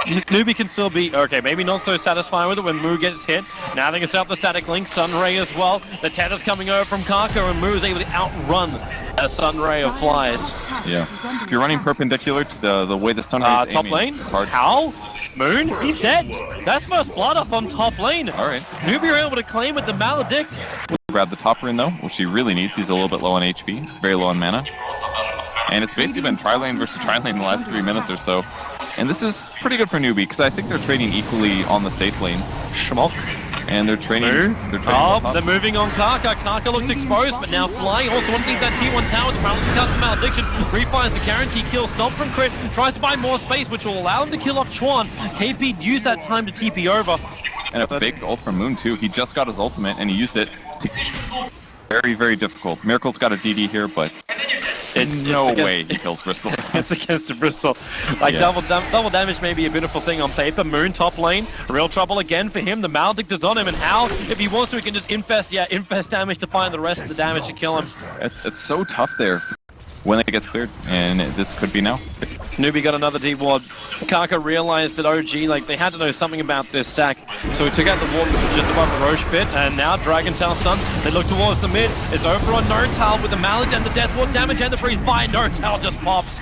Newbee can still be, okay, maybe not so satisfied with it when Moo gets hit. Now they can set up the static link, Sunray as well. The tether's coming over from Kaka and Moo is able to outrun a Sunray of flies. Yeah. If you're running perpendicular to the way the Sunray is top aiming, lane? it's hard. How? Moon? He's dead. That's first blood up on top lane. Alright. Newbee are able to claim with the Maledict. Grab the top rune though, which he really needs. He's a little bit low on HP, very low on mana. And it's basically been tri-lane versus tri-lane in the last 3 minutes or so. And this is pretty good for Newbee, because I think they're trading equally on the safe lane. Schmock. And they're trading... They're moving on Kaka. Kaka looks exposed, but now Fly also wants to get that T1 tower. The Paralysis custom Malediction refires the guarantee kill. Stomp from Crit. Tries to buy more space, which will allow him to kill off Chuan. KP used that time to TP over. And a big ult from Moon too. He just got his ultimate, and he used it to... Very, very difficult. Miracle's got a DD here, but... It's no way he kills Bristol. It's against the Bristol. Like, double damage may be a beautiful thing on paper. Moon top lane, real trouble again for him. The Maledict is on him, and how, if he wants to, he can just infest damage to find the rest of the damage to kill him. It's so tough there when it gets cleared, and this could be now. Newbee got another D-ward. Kaka realized that OG, like, they had to know something about this stack, so he took out the ward which was just above the Roche pit, and now Dragon Tail stun. They look towards the mid. It's over on Notal with the Mallet and the Death Ward damage and the freeze by Notal just pops.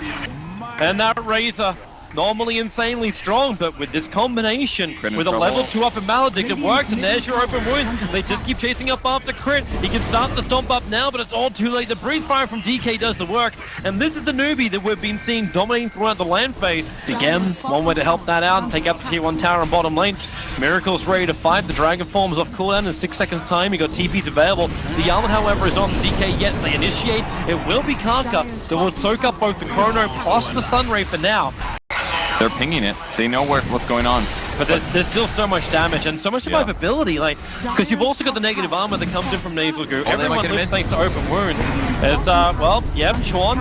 And that Razor, normally insanely strong, but with this combination, with a level 2 up in Maledict, it works, and there's your open wound. They just keep chasing up after Crit. He can start the stomp up now, but it's all too late. The breeze fire from DK does the work, and this is the Newbee that we've been seeing dominating throughout the land phase. Again, one way to help that out and take out the tier 1 tower on bottom lane. Miracle's ready to fight. The Dragon forms off cooldown in 6 seconds time. He got TPs available. The Armor, however, is on DK yet. They initiate. It will be Kaka that will soak up both the Chrono plus the Sunray for now. They're pinging it. They know what's going on. But there's still so much damage and so much survivability, like, because you've also got the negative armor that comes in from Nasal Goo. Everyone lives thanks to open wounds. It's, Chuan,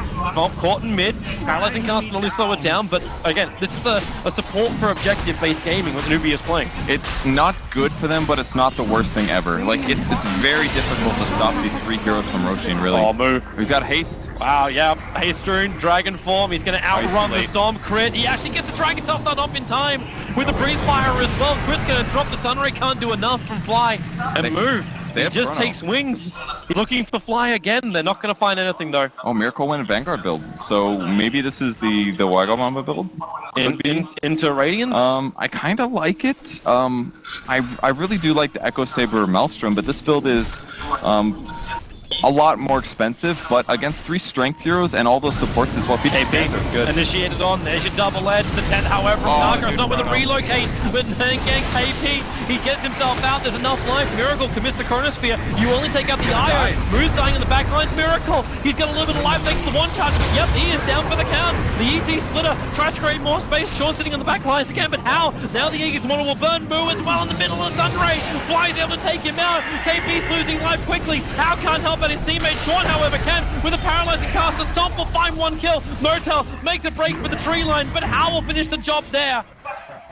caught in mid, paralyzing cast can only slow it down, but again, this is a support for objective-based gaming what Newbee is playing. It's not good for them, but it's not the worst thing ever. Like, it's very difficult to stop these 3 heroes from Roshin, really. Oh, Moo. He's got haste. Wow, yeah, haste rune, dragon form, he's going to outrun the storm crit. He actually gets the dragon tail stun off in time with the breeze fire as well. Crit's going to drop the Sunray, can't do enough from Fly. And Moo, he just takes wings. He's looking for Fly again. They're not going to find anything though. Oh, Miracle went in Vanguard build. So maybe this is the Wagamama build? Into Radiance? I kind of like it. I really do like the Echo Saber Maelstrom, but this build is a lot more expensive, but against 3 strength heroes and all those supports is what people think. It's good. Initiated on, there's your double edge, the 10 however from Kaka, not with a relocate, but then again KP, he gets himself out, there's enough life, Miracle commits the Chronosphere, you only take out the Io, Moo's dying in the back lines, Miracle, he's got a little bit of life thanks to the one charge, but yep, he is down for the count, the ET splitter tries to create more space, Sean sitting on the back lines again, but how? Now the Aegis model will burn Moo as well in the middle of the Sunray, Fly's able to take him out, KP's losing life quickly, how can't help but his teammate Sean, however, can with a paralyzing cast. The Stomp will find 1 kill. Notel makes a break for the tree line, but How will finish the job there.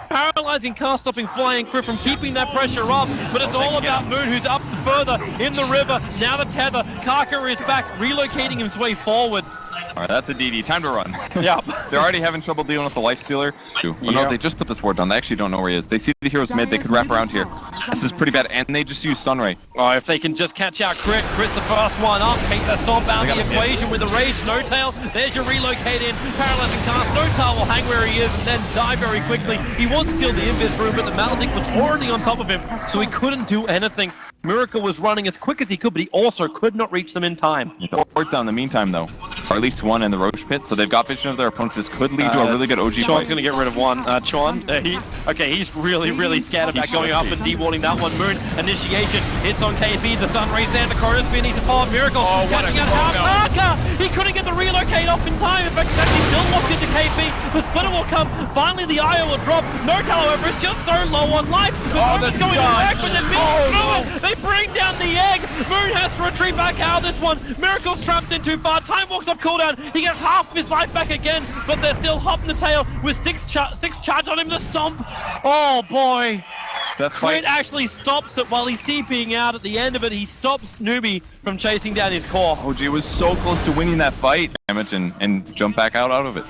Paralyzing cast stopping Flying Crit from keeping that pressure up, but it's all about Moon, who's up further in the river. Now the tether. Kaka is back, relocating his way forward. Alright, that's a DD. Time to run. Yeah. They're already having trouble dealing with the Life Stealer. Oh, no, they just put this ward down. They actually don't know where he is. They see the heroes mid. They could wrap around here. This is pretty bad, and they just use Sunray. Oh, if they can just catch out Crit. Crit's the first one up. Take that Stomp out of the equation with the Rage. No Tail. There's your relocate in. Paralyzing cast. No Tail will hang where he is and then die very quickly. He wants to steal the Invis room, but the Maledict was already on top of him, so he couldn't do anything. Miracle was running as quick as he could, but he also could not reach them in time. The wards down in the meantime, though, or at least one in the Roche pit, so they've got vision of their opponents. This could lead to a really good OG fight. Chuan's going to get rid of one. Chuan, he's really scared about going up and dewarding that one. Moon, initiation, hits on KP, the sun rays there, the chorus needs to follow Miracle. Oh, what a Kaka! He couldn't get the relocate off in time. In fact, he's actually still locked into KP. The splitter will come. Finally, the IO will drop. Notal, however, is just so low on life. The Moon's going to work with the mid. They bring down the egg. Moon has to retreat back out of this one. Miracle's trapped in too far. Time walks up cooldown. He gets half of his life back again, but they're still hopping the tail with six charge on him to stomp. Oh boy. Crit actually stops it while he's TPing out. At the end of it, he stops Newbee from chasing down his core. OG was so close to winning that fight. Damage and jump back out of it.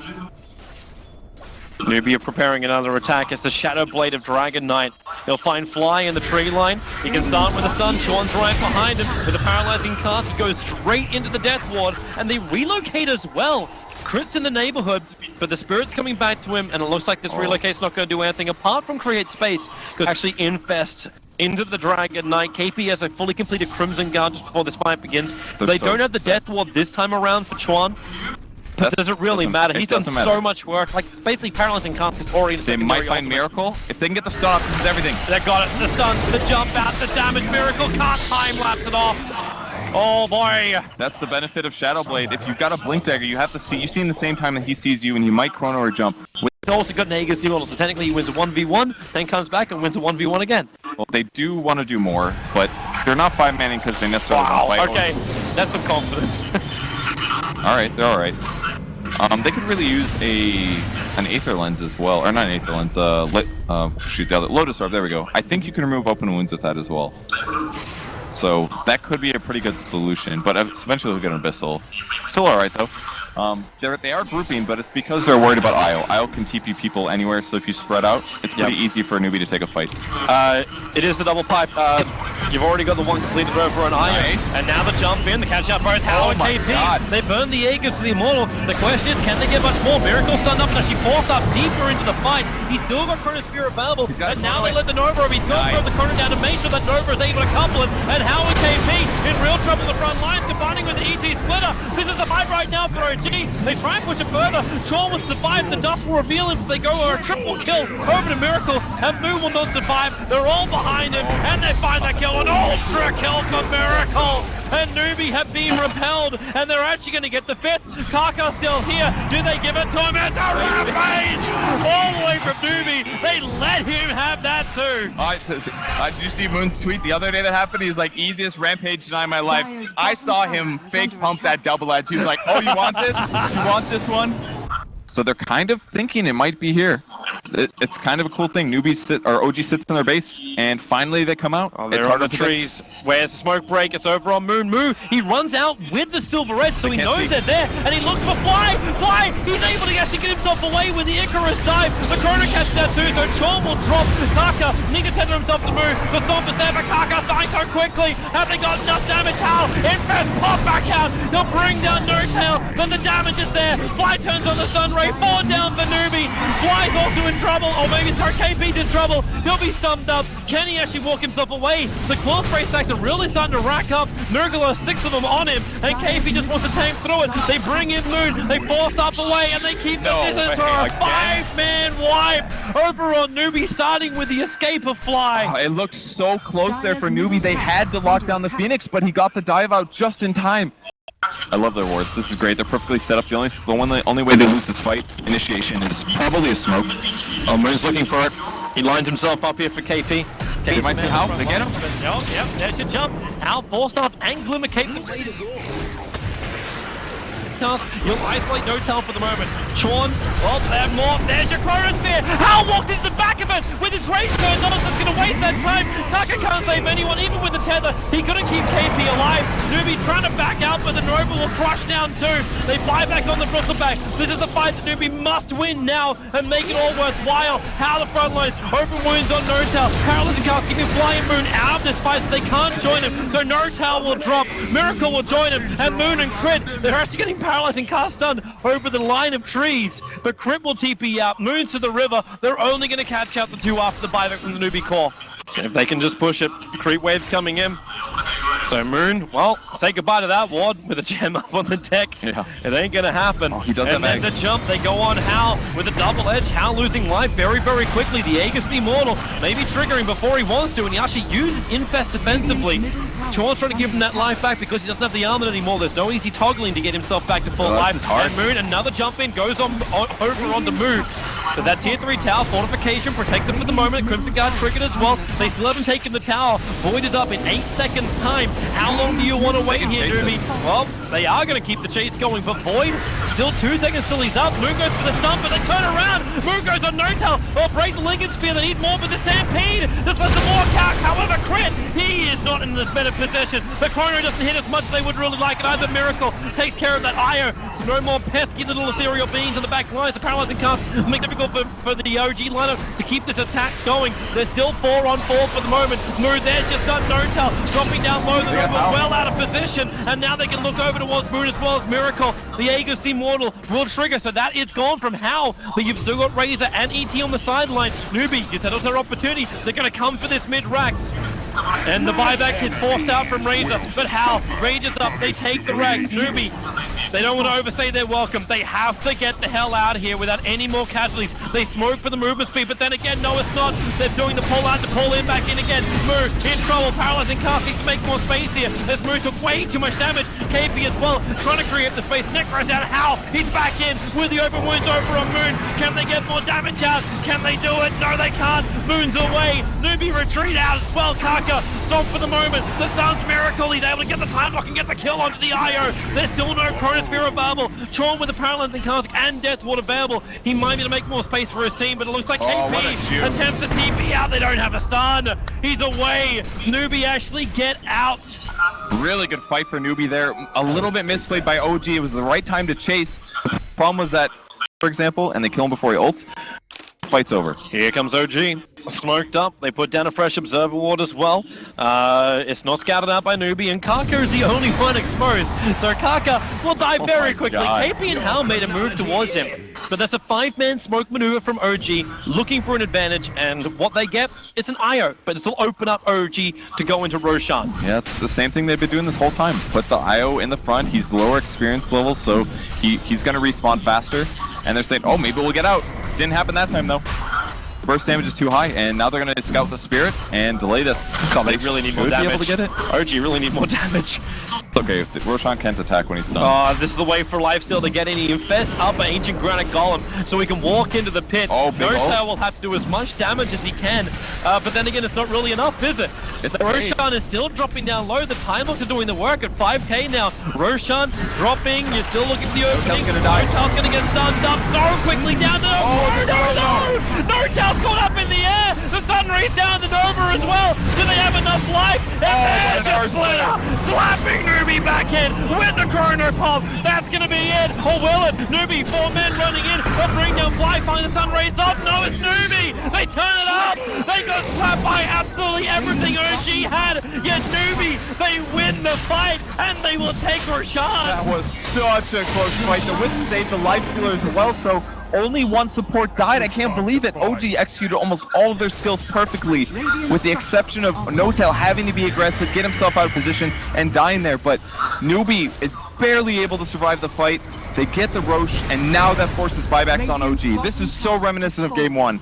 Newbee are preparing another attack. It's the Shadow Blade of Dragon Knight. He'll find Fly in the tree line. He can start with a stun. Sean's right behind him with a paralyzing cast. He goes straight into the Death Ward, and they relocate as well. Crit's in the neighborhood, but the Spirit's coming back to him, and it looks like this relocate's not going to do anything apart from create space, because actually infest into the Dragon Knight. KP has a fully completed Crimson Guard just before this fight begins. They don't have the Death Ward this time around for Chuan. It doesn't really matter. He's done so much work. Like, basically paralyzing cast is already in the They might find Miracle. If they can get the stun off, this is everything. They got it. The stun, the jump out, the damage. Miracle can't time-lapse it off. Oh boy. That's the benefit of Shadow Blade. If you've got a Blink Dagger, you have to see. You see in the same time that he sees you, and you might chrono or jump. He's also got an Aegis model, so technically he wins a 1v1, then comes back and wins a 1v1 again. Well, they do want to do more, but they're not 5-manning because they necessarily don't fight. Okay, that's some confidence. Alright, they're alright. They could really use an Aether Lens as well, or not an Aether Lens, shoot the other, Lotus Orb, there we go. I think you can remove open wounds with that as well. So that could be a pretty good solution, but eventually we'll get an Abyssal. Still alright though. They are grouping, but it's because they're worried about Io. Io can TP people anywhere, so if you spread out, it's pretty easy for a newbie to take a fight. It is the double pipe. You've already got the one completed over on Io, and now the jump in, the catch out both Hao and KP. They burn the Aegis to the Immortal. The question is, can they get much more? Miracle stunned up and actually forced up deeper into the fight. He's still got Chronosphere available, and now they let the Nova up. He's going for the Chrono down to make sure that Nova is able to couple it, and Hao and KP in real trouble in the front lines, combining with the ET splitter. This is the fight right now for OG. They try and push it further. Sean will survive. The dust will reveal him. They go for a triple kill over to Miracle, and Moon will not survive. They're all behind him, and they find that kill. An ultra kill for Miracle. And Newbee have been repelled, and they're actually going to get the fifth. Kaka's still here. Do they give it to him? It's a rampage! All the way from Newbee. They let him have that too. Did you see Moon's tweet the other day that happened? He's like, easiest rampage tonight in my life. I saw him fake pump that double edge. He was like, oh, you want this? You want this one? So they're kind of thinking it might be here. It's kind of a cool thing. OG sits in their base, and finally they come out. They're on the trees. Where's Smoke Break? It's over on Moon. He runs out with the Silver Edge, so he knows they're there, and he looks for Fly. He's able to actually get himself away with the Icarus dive. The Chrono catches that too, so Chorn will drop. Kaka, Ninja tender himself to move. The Stomp is there, but Kaka's dying so quickly. Have they got enough damage? How? Infest pop back out. He'll bring down No Tail, then the damage is there. Fly turns on the Sun Ray. 4 down for Newbee. Fly's also in trouble, or maybe KP's in trouble. He'll be stumped up. Can he actually walk himself away? The claw spray stacks are really starting to rack up. Nurgle, 6 of them on him, and KP just wants to tank through it. They bring in Moon, they force up away, and they keep the distance for a 5-man wipe over on Newbee, starting with the escape of Fly. It looked so close there for Newbee. They had to lock down the Phoenix, but he got the dive out just in time. I love their wards. This is great. They're perfectly set up. The only way they lose this fight, initiation, is probably a smoke. Moon's looking for it. He lines himself up here for KP. They might say how? They get him? Yep, there's your jump. Al forced up and Glimmer Cape. You'll isolate No Tail for the moment. Sean, well, there more. There's your Chronosphere. Hal walked into the back of it with his race turned on. That's going to waste that time. Kaka can't save anyone, even with the tether. He couldn't keep KP alive. Newbee trying to back out, but the Nova will crush down too. They fly back on the Bristleback. This is the fight that Newbee must win now and make it all worthwhile. How the front lines, open wounds on No Tail. Paralyzing cast keeping Flying Moon out of this fight, so they can't join him. So No Tail will drop. Miracle will join him, and Moon and Crit, they're actually getting paralyzing cast stun over the line of trees, but Crit will TP out. Moon's to the river. They're only going to catch out the two after the buyback from the Newbee core. If they can just push it, creep waves coming in. So Moon, well, say goodbye to that ward with a gem up on the deck. Yeah. It ain't gonna happen. He does and then the jump, they go on Hal with a double edge. Hal losing life very, very quickly. The Aegis the Immortal maybe triggering before he wants to, and he actually uses Infest defensively. Sean's trying to give him that life back because he doesn't have the armor anymore. There's no easy toggling to get himself back to full life. And Moon, another jump in, goes on over on the move. But that tier 3 tower fortification protects him for the moment. Crimson Guard triggered as well. They still haven't taken the tower. Voided up in 8 seconds time. How long do you want to wait here, Newbee? Well, they are going to keep the chase going, but Void, still 2 seconds till he's up. Moon goes for the stun, but they turn around. Moon goes on No Tail. They'll break the Lincoln Spear. They need more for the Stampede. Just let the more count. However, Crit, he is not in the better position. The Chrono doesn't hit as much as they would really like it. Either Miracle takes care of that Io. No more pesky little ethereal beings in the back lines. The paralyzing cast make it difficult for the OG lineup to keep this attack going. They're still 4-on-4 for the moment. Moon there's just done Notel, dropping down low. They're well out of position, and now they can look over towards Moon as well as Miracle. The Aegis Immortal will trigger, so that is gone from How, but you've still got Razor and ET on the sideline. Newbee, you settled their opportunity. They're going to come for this mid-Rax. And the buyback is forced out from Razor, but How rages up, they take the Rax. Newbee, they don't want to overstay their welcome. They have to get the hell out of here without any more casualties. They smoke for the movement speed, but then again, no, it's not. They're doing the pull out to pull in back in again. Moo in trouble. Paralyzing cast needs to make more space here. This Moo took way too much damage. KP as well, trying to create the space. Necro's out. How? He's back in with the open wounds over on Moon. Can they get more damage out? Can they do it? No, they can't. Moon's away. Newbee retreat out as well. Kaka stop for the moment. The Sun's Miracle. He's able to get the time lock and get the kill onto the IO. There's still no Chronosphere available. Chorn with the Paralyzing Cask and Death Ward available. He might be able to make more space for his team, but it looks like KP attempts to TP out. They don't have a stun. He's away. Newbee actually get out. Really good fight for Newbee there. A little bit misplayed by OG. It was the right time to chase. Problem was that, for example, and they kill him before he ults. Fight's over. Here comes OG. Smoked up. They put down a fresh Observer Ward as well. It's not scouted out by Newbee, and Kaka is the only one exposed. So Kaka will die very quickly. God. KP and Hal made a move towards him. But that's a 5-man smoke maneuver from OG, looking for an advantage, and what they get, it's an IO, but it'll open up OG to go into Roshan. Yeah, it's the same thing they've been doing this whole time. Put the IO in the front. He's lower experience level, so he's going to respawn faster. And they're saying, oh, maybe we'll get out. Didn't happen that time, though. Burst damage is too high, and now they're going to scout the Spirit and delay this. They really need more damage. Be able to get it. OG really need more damage. Okay, Roshan can't attack when he's stunned. Oh, this is the way for Lifesteal to get in. He infests up an Ancient Granite Golem so he can walk into the pit. Oh, Roshan will have to do as much damage as he can, but then again, it's not really enough, is it? Roshan is still dropping down low. The Time Locks are doing the work at 5k now. Roshan dropping. You're still looking for the opening. Notel's going to get stunned up so quickly down to the... Notel's caught up in the air. The Sun Rays down to Nova as well. Do they have enough life? And there's Splitter slapping Newbee back in with the Chrono Pulse. That's going to be it. Or will it? Newbee, 4 men running in. They'll bring down Fly, find the Sun Rays up. No, it's Newbee. They turn it up. They got slapped by absolutely everything OG had. Yet Newbee, they win the fight and they will take Roshan. That was such a close fight. The Wisp saved the Lifestealers as well, so only one support died. I can't believe it. OG executed almost all of their skills perfectly, with the exception of Notel having to be aggressive, get himself out of position, and dying there. But Newbee is barely able to survive the fight. They get the Roche, and now that forces buybacks on OG. This is so reminiscent of Game 1.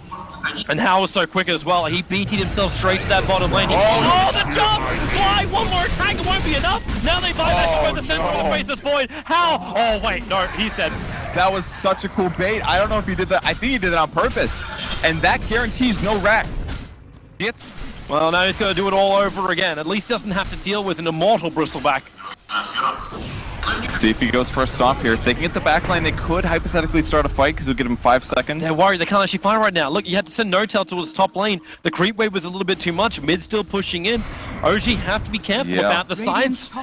And Hal was so quick as well. He beated himself straight to that bottom lane. Oh, the jump! Fly! One more attack. It won't be enough. Now they buy back over the center of the face is void. Hal! Oh, wait. No, he said... That was such a cool bait. I don't know if he did that. I think he did it on purpose. And that guarantees no racks. Well, now he's going to do it all over again. At least he doesn't have to deal with an immortal Bristleback. See if he goes for a stop here. If they can get the backline, they could hypothetically start a fight because it'll give him 5 seconds. They're worried. They can't actually fight right now. Look, you had to send Notel towards top lane. The creep wave was a little bit too much. Mid still pushing in. OG have to be careful about the sides.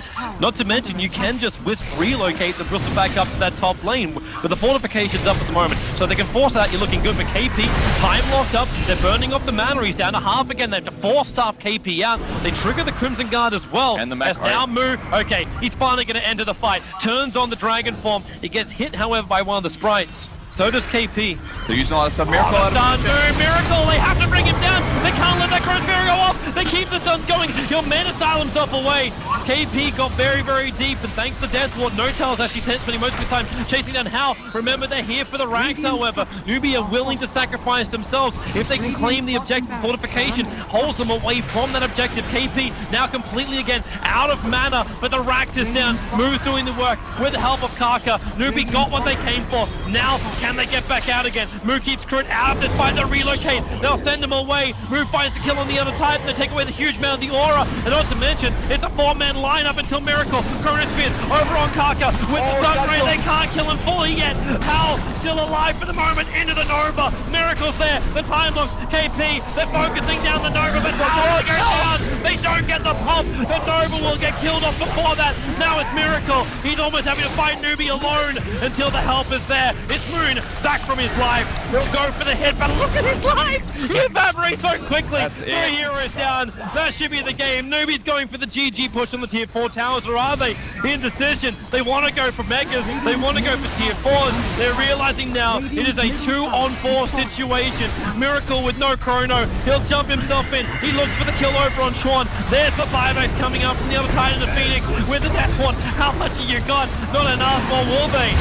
Not to mention, you can just Wisp relocate the Bristleback up to that top lane. But the fortification's up at the moment. So they can force that. You're looking good for KP. Time locked up. They're burning off the mana. He's down to half again. They have to force stop KP out. They trigger the Crimson Guard as well. And the mech. Now Moo. Okay, he's finally going to enter the fight. Turns on the dragon form. He gets hit, however, by one of the sprites. So does KP. They're using a lot of stuff. Miracle out of Miracle! They have to bring him down! They can't let that Chronosphere go off! They keep the stuns going! He'll mana-style himself away! KP got very, very deep, and thanks to Death Ward, Notel's actually spending most of the time chasing down Hal. Remember, they're here for the ranks, however. Newbee are willing to sacrifice themselves if they can claim the objective. Fortification holds them away from that objective. KP now completely again out of mana, but the Rax is down. Moo's doing the work with the help of Kaka. Newbee got what they came for. Now, can they get back out again? Moo keeps Crit out of this fight. They'll relocate. They'll send them away. Moo finds the kill on the other side. And they take away the huge amount of the aura, and not to mention, it's a 4-man lineup until Miracle. Chronosphere over on Kaka with the Sun Ray. They can't kill him fully yet. Hal still alive for the moment, into the Nova. Miracle's there, the time looks, KP, they're focusing down the Nova, but Hal goes down. They don't get the pop. The Nova will get killed off before that. Now it's Miracle. He's almost having to fight Newbee alone until the help is there. It's Moon back from his life. He'll go for the hit, but look at his life. He evaporates so quickly. Three heroes down. That should be the game. Newbee's going for the GG push on the tier 4 towers, or are they? Indecision. They want to go for megas. They want to go for tier 4s. They're realizing now it is a 2-on-4 situation. Miracle with no chrono. He'll jump himself in. He looks for the kill over on Sean. There's the buyback coming up from the other side of the Phoenix with the death one. How much have you got? Not enough, or will they?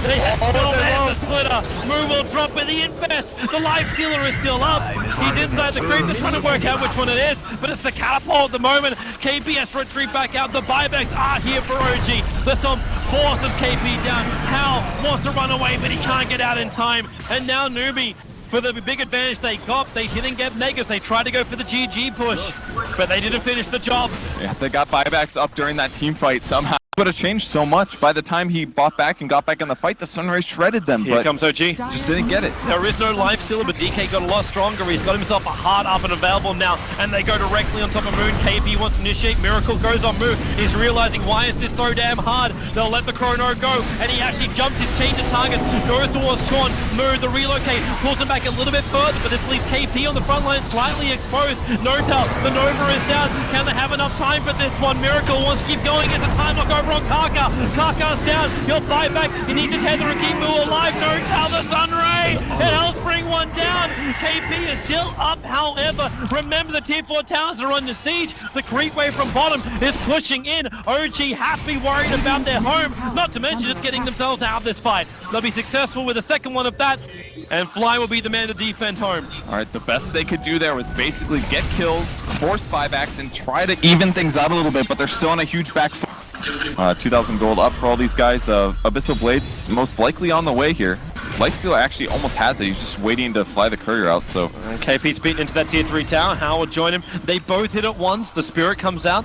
There's the splitter. Moo will drop with the infest. The life stealer is still up. He's inside the creep. They're trying to work out which one it is, but it's the catapult at the moment. KP has to retreat back out. The buybacks are here for OG. The Stomp forces KP down. Hal wants to run away, but he can't get out in time. And now Newbee, for the big advantage they got, they didn't get megas. They tried to go for the GG push, but they didn't finish the job. Yeah, they got buybacks up during that team fight somehow. Would have changed so much. By the time he bought back and got back in the fight, the Sunray shredded them. Here but comes OG. Just didn't get it. There is no life stealer, but DK got a lot stronger. He's got himself a heart up and available now, and they go directly on top of Moon. KP wants to initiate. Miracle goes on Moon. He's realizing, why is this so damn hard? They'll let the chrono go, and he actually jumps his change of target, goes towards Sean. Moon, the relocate, pulls him back a little bit further, but this leaves KP on the front line slightly exposed. Nota, the Nova is down. Can they have enough time for this one? Miracle wants to keep going. It's a time lock over on Kaka. Kaka's down. He'll buy back. He needs to tether and keep Moo alive. No tell the Sunray. It helps bring one down. KP is still up, however. Remember, the tier 4 towers are under siege. The creep wave from bottom is pushing in. OG have to be worried about their home. Not to mention just getting themselves out of this fight. They'll be successful with a second one of that, and Fly will be the man to defend home. All right, the best they could do there was basically get kills, force buybacks, and try to even things out a little bit, but they're still on a huge back foot. 2,000 gold up for all these guys. Abyssal Blade's most likely on the way here. Lifesteal actually almost has it. He's just waiting to fly the courier out, so... KP's beaten into that tier 3 tower. Hal will join him. They both hit at once. The Spirit comes out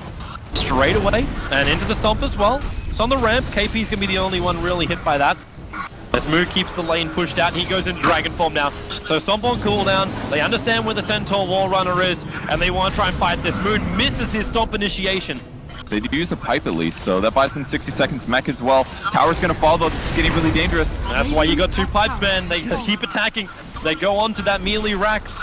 straight away and into the Stomp as well. It's on the ramp. KP's going to be the only one really hit by that. As Moo keeps the lane pushed out, he goes into Dragon form now. So Stomp on cooldown. They understand where the Centaur Wall Runner is, and they want to try and fight this. Moon misses his Stomp initiation. They do use a pipe at least, so that buys them 60 seconds mech as well. Tower's gonna fall though, this is getting really dangerous. That's why you got 2 pipes, man. They keep attacking. They go on to that melee racks.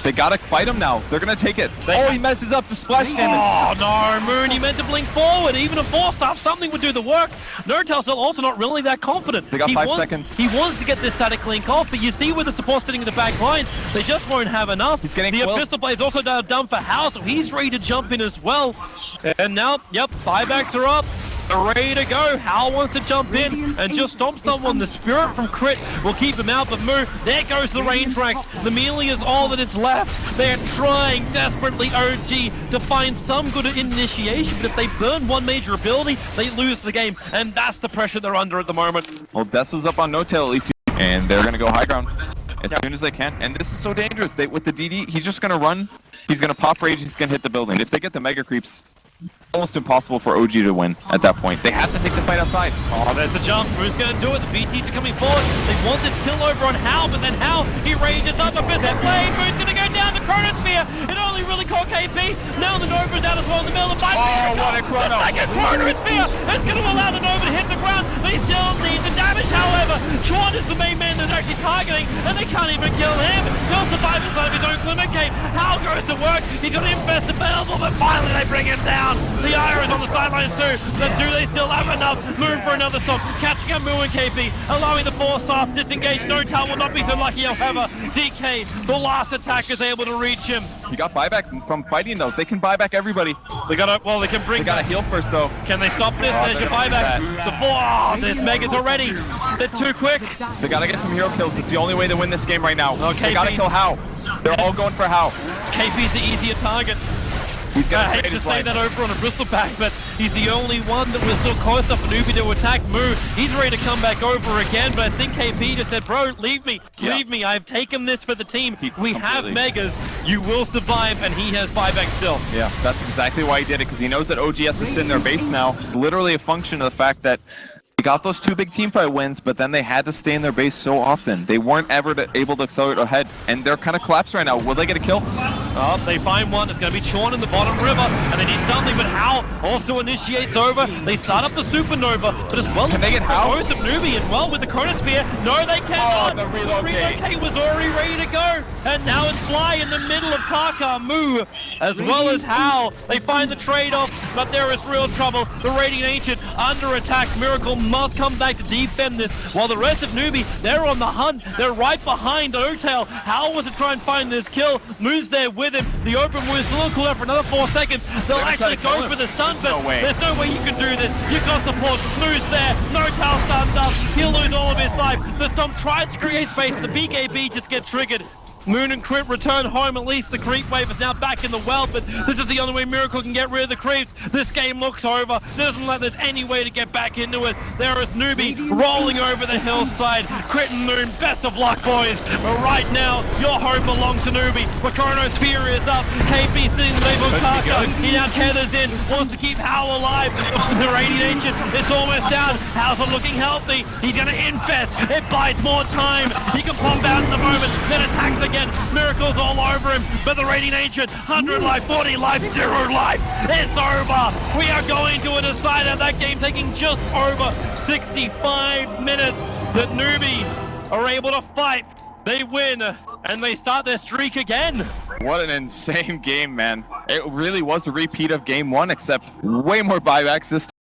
They gotta fight him now. They're gonna take it. He messes up the splash damage. Oh no, Moon, he meant to blink forward. Even a 4-star, something would do the work. Nerdtail's also not really that confident. They got 5 seconds. He wants to get this static link off, but you see with the support sitting in the back lines, they just won't have enough. He's getting the Abyssal Blade's also done for Hal, so he's ready to jump in as well. And now, yep, buybacks are up. They're ready to go. Hal wants to jump in and just stomp someone. The Spirit from Crit will keep him out, but Moo, there goes the range racks. The melee is all that is left. They're trying desperately, OG, to find some good initiation, but if they burn one major ability, they lose the game, and that's the pressure they're under at the moment. Well, Desso's up on No-Tail at least, and they're gonna go high ground as soon as they can, and this is so dangerous. With the DD, he's just gonna run, he's gonna pop rage, he's gonna hit the building. If they get the mega creeps, almost impossible for OG to win at that point. They have to take the fight outside. Oh, there's the jump. Who's going to do it? The BTs are coming forward. They want this kill over on Hal, but then Hal, he rages up a bit. That blade, who's going to go down the Chronosphere. It only really caught KP. Now the Nova's down as well in the middle of the fight. Oh, what a chrono. The second Chronosphere is going to allow the Nova to hit the ground. They still need the damage, however. Sean is the main man that's actually targeting, and they can't even kill him. He'll survive inside of his own Clement Gate. Hal goes to work. He's got Infest available, but finally they bring him down. The Ira is on the sidelines too, but do they still have enough? Move for another stop, catching up Moo and KP, allowing the 4-star disengage. No-Tail will not be so lucky, however. DK, the last attack, is able to reach him. He got buyback from fighting though. They can buy back everybody. They gotta, well, they can bring. They gotta heal first though. Can they stop this? There's your buyback. There's Megas already. They're too quick. They gotta get some hero kills. It's the only way to win this game right now. Okay, they gotta kill Hal. They're all going for Hal. KP's the easier target. He's gonna I hate trade to his say life. that over on a bristleback, but he's the only one that was still close enough for Newbee to attack Moo. He's ready to come back over again, but I think KP just said, bro, leave me, leave me. I've taken this for the team. We have Megas. You will survive, and he has buyback still. Yeah, that's exactly why he did it, because he knows that OG has to sit in their base now. Literally a function of the fact that they got those 2 big teamfight wins, but then they had to stay in their base so often. They weren't ever able to accelerate ahead, and they're kind of collapsed right now. Will they get a kill? Oh, they find one. It's going to be Chorn in the bottom river, and they need something, but Hal also initiates over. They start up the Supernova, but as well Can they get Hal? most of Newbee, and well with the Chronosphere, no they cannot. the relocate. Was already ready to go, and now it's Fly in the middle of Kaka, Moo, as well as Hal. They find the trade-off, but there is real trouble. The Radiant Ancient under attack. Miracle must come back to defend this, while the rest of Newbee, they're on the hunt. They're right behind Otail. Hal was to try and find this kill. Moo's there with him. The open Moo's still cool out for another 4 seconds. They'll actually go for the stun, but there's no way you can do this. You've got support. Moo's there. No Tal stunned up. He'll lose all of his life. The Stomp tries to create space. The BKB just gets triggered. Moon and Crit return home. At least the creep wave is now back in the well, but this is the only way Miracle can get rid of the creeps. This game looks over. Doesn't like there's any way to get back into it. There is Newbee rolling over the hillside. Crit and Moon, best of luck, boys. But right now, your home belongs to Newbee. The Chronosphere is up. KP sitting labeled Kaka. He now tethers in, wants to keep Hal alive. The Radiant Ancient, it's almost down. Hal's not looking healthy. He's gonna infest. It buys more time. He can pump out in the moment, then attacks again. Miracles all over him, but the Radiant Ancient, 100 life, 40 life, 0 life. It's over. We are going to a decider. That game taking just over 65 minutes. The Newbee are able to fight. They win, and they start their streak again. What an insane game, man. It really was a repeat of game 1, except way more buybacks this time.